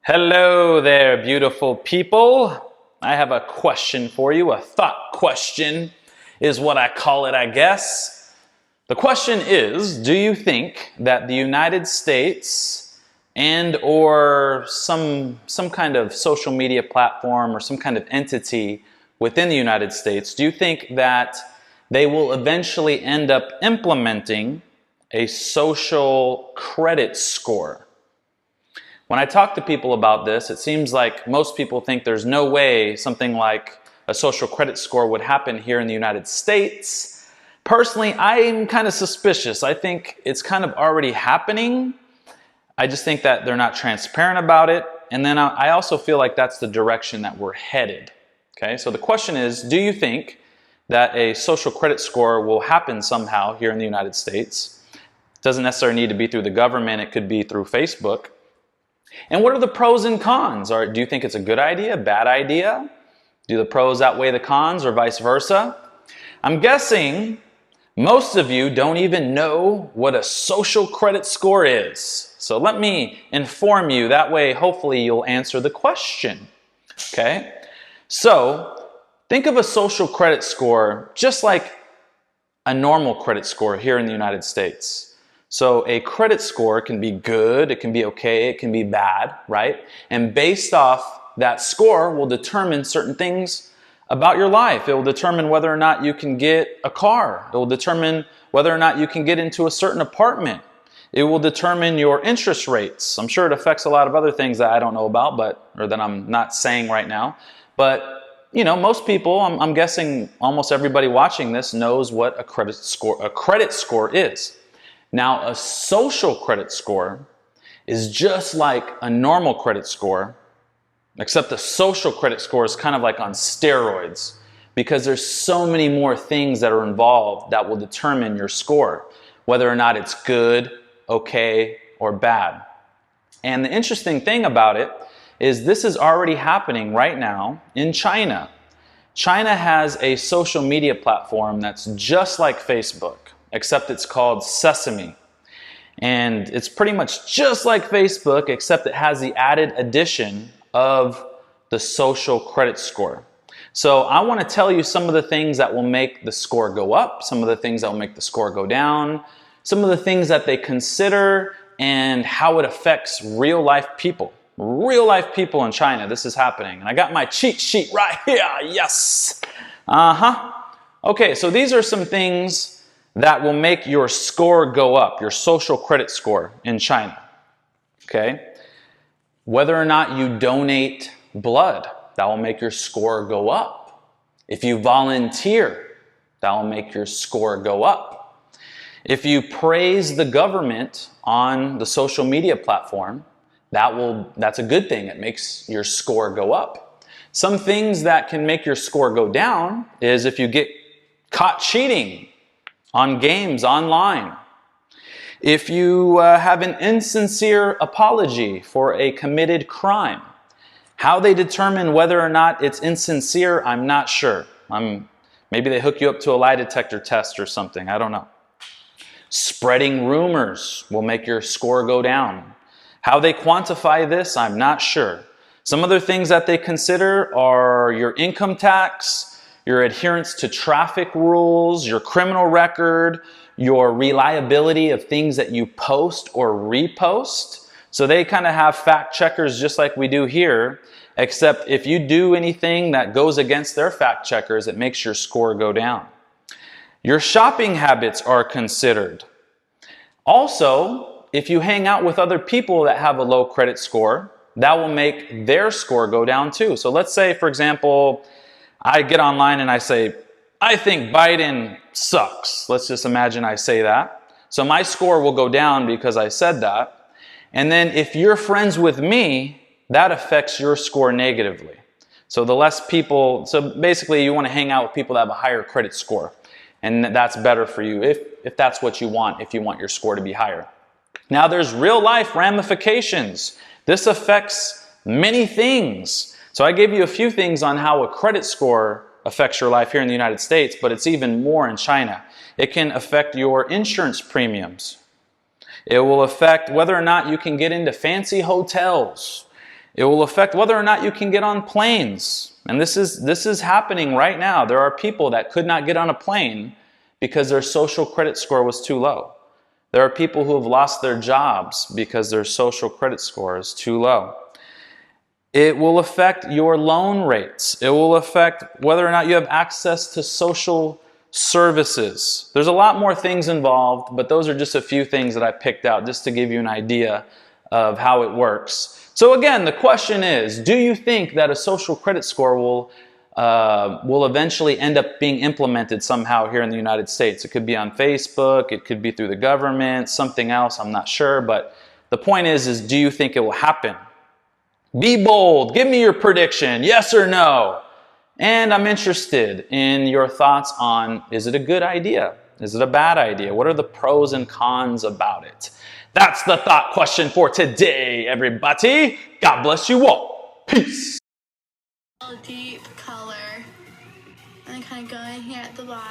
Hello there, beautiful people. I have a question for you. A thought question is what I call it, I guess. The question is, do you think that the United States or some kind of social media platform or some kind of entity within the United States, do you think that they will eventually end up implementing a social credit score? When I talk to people about this, it seems like most people think there's no way something like a social credit score would happen here in the United States. Personally, I'm kind of suspicious. I think it's kind of already happening. I just think that they're not transparent about it. And then I also feel like that's the direction that we're headed. Okay, so the question is, do you think that a social credit score will happen somehow here in the United States? It doesn't necessarily need to be through the government. It could be through Facebook. And what are the pros and cons? Do you think it's a good idea, bad idea? Do the pros outweigh the cons or vice versa? I'm guessing most of you don't even know what a social credit score is. So let me inform you. That way, hopefully, you'll answer the question. Okay? So think of a social credit score just like a normal credit score here in the United States. So a credit score can be good, it can be okay, it can be bad, right? And based off that score will determine certain things about your life. It will determine whether or not you can get a car. It will determine whether or not you can get into a certain apartment. It will determine your interest rates. I'm sure it affects a lot of other things that I don't know about, or that I'm not saying right now. But you know, most people, I'm guessing almost everybody watching this knows what a credit score is. Now, a social credit score is just like a normal credit score, except the social credit score is kind of like on steroids because there's so many more things that are involved that will determine your score, whether or not it's good, okay, or bad. And the interesting thing about it is this is already happening right now in China. China has a social media platform that's just like Facebook, except it's called Sesame. And it's pretty much just like Facebook, except it has the added addition of the social credit score. So I want to tell you some of the things that will make the score go up, some of the things that will make the score go down, some of the things that they consider, and how it affects real life people. Real life people in China, this is happening. And I got my cheat sheet right here, yes! Okay, so these are some things that will make your score go up, your social credit score in China. Okay? Whether or not you donate blood, that will make your score go up. If you volunteer, that will make your score go up. If you praise the government on the social media platform, that's a good thing. It makes your score go up. Some things that can make your score go down is if you get caught cheating on games online. If you have an insincere apology for a committed crime. How they determine whether or not it's insincere, I'm not sure. Maybe they hook you up to a lie detector test or something, I don't know. Spreading rumors will make your score go down. How they quantify this, I'm not sure. Some other things that they consider are your income tax, your adherence to traffic rules, your criminal record, your reliability of things that you post or repost. So they kind of have fact checkers just like we do here, except if you do anything that goes against their fact checkers, it makes your score go down. Your shopping habits are considered. Also, if you hang out with other people that have a low credit score, that will make their score go down too. So let's say, for example, I get online and I say, I think Biden sucks. Let's just imagine I say that. So my score will go down because I said that. And then if you're friends with me, that affects your score negatively. So the less people, so basically you want to hang out with people that have a higher credit score. And that's better for you if that's what you want, if you want your score to be higher. Now there's real life ramifications. This affects many things. So I gave you a few things on how a credit score affects your life here in the United States, but it's even more in China. It can affect your insurance premiums. It will affect whether or not you can get into fancy hotels. It will affect whether or not you can get on planes. And this is happening right now. There are people that could not get on a plane because their social credit score was too low. There are people who have lost their jobs because their social credit score is too low. It will affect your loan rates. It will affect whether or not you have access to social services. There's a lot more things involved, but those are just a few things that I picked out just to give you an idea of how it works. So again, the question is, do you think that a social credit score will eventually end up being implemented somehow here in the United States? It could be on Facebook, it could be through the government, something else, I'm not sure, but the point is do you think it will happen? Be bold, give me your prediction, yes or no. And I'm interested in your thoughts on, is it a good idea? Is it a bad idea? What are the pros and cons about it? That's the thought question for today, everybody. God bless you all. Peace. A deep color. And then kind of go in here at the bottom.